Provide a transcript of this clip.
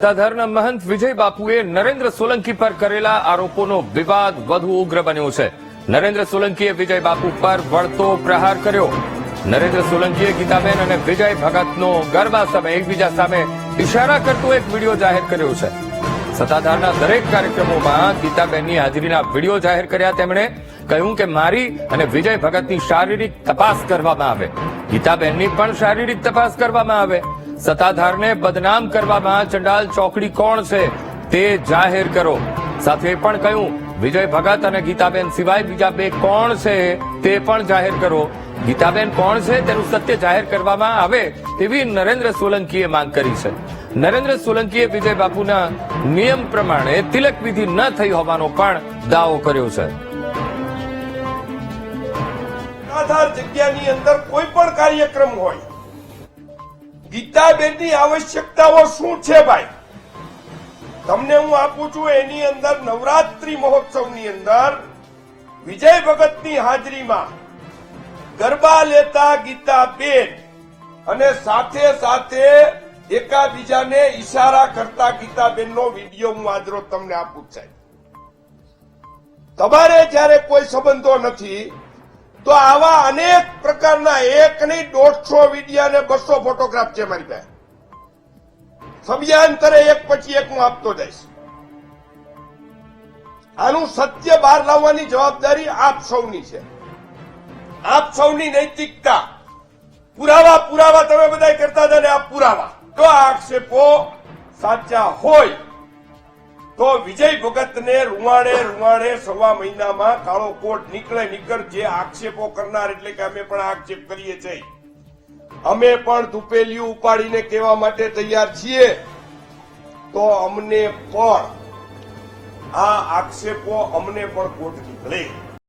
સત્તાધારના મહંત વિજય બાપુએ નરેન્દ્ર સોલંકી પર કરેલા આરોપોનો વિવાદ વધુ ઉગ્ર બન્યો છે. નરેન્દ્ર સોલંકીએ વિજય બાપુ પર વળતો પ્રહાર કર્યો. નરેન્દ્ર સોલંકીએ ગીતાબેન અને વિજય ભગતનો ગરબા સમયે એકબીજા સામે ઇશારા કરતો એક વિડીયો જાહેર કર્યો છે. સત્તાધારના દરેક કાર્યક્રમોમાં ગીતાબેનની હાજરીના વિડીયો જાહેર કર્યા. તેમણે કહ્યું કે મારી અને વિજય ભગતની શારીરિક તપાસ કરવામાં આવે, ગીતાબેનની પણ શારીરિક તપાસ કરવામાં આવે. સત્તાધારને બદનામ કરવામાં ચંડાલ ચોકડી કોણ છે તે જાહેર કરો. સાથે પણ કહ્યું વિજય ભગત અને ગીતાબેન સિવાય બીજા બે કોણ છે તે પણ જાહેર કરો. ગીતાબેન કોણ છે તેનું સત્ય જાહેર કરવામાં આવે તેવી નરેન્દ્ર સોલંકીએ માંગ કરી છે. નરેન્દ્ર સોલંકીએ વિજય બાપુના નિયમ પ્રમાણે તિલક વિધિ ન થઈ હોવાનો પણ દાવો કર્યો છે. જગ્યાની અંદર કોઈ પણ કાર્યક્રમ હોય, ગીતાબેનની આવશ્યકતાઓ શું છે ભાઈ? તમને હું આપું છું. એની અંદર નવરાત્રી મહોત્સવની અંદર વિજય ભગતની હાજરીમાં ગરબા લેતા ગીતાબેન અને સાથે સાથે એકાબીજાને ઈશારા કરતા ગીતાબેનનો વિડીયો હું આજરોજ તમને આપું સાહેબ. તમારે જયારે કોઈ સંબંધો નથી તો આવા અનેક પ્રકારના એક નહીં 150 વિડીયો અને 200 ફોટોગ્રાફ છે મારી પાસે. સમયાંતરે એક પછી એક હું આપતો જઈશ. આનું સત્ય બહાર લાવવાની જવાબદારી આપ સૌની છે. આપ સૌની નૈતિકતા. પુરાવા તમે બધા કરતા હતા ને આ પુરાવા. જો આક્ષેપો સાચા હોય તો વિજય ભગતને રૂવાડે સવા મહિનામાં કાળો કોટ નીકળ જે આક્ષેપો કરનાર, એટલે કે અમે પણ આક્ષેપ કરીએ છીએ, અમે પણ ધુપેલિયું ઉપાડીને કહેવા માટે તૈયાર છીએ. તો અમને પણ આ આક્ષેપો અમને પણ કોટ નીકળે.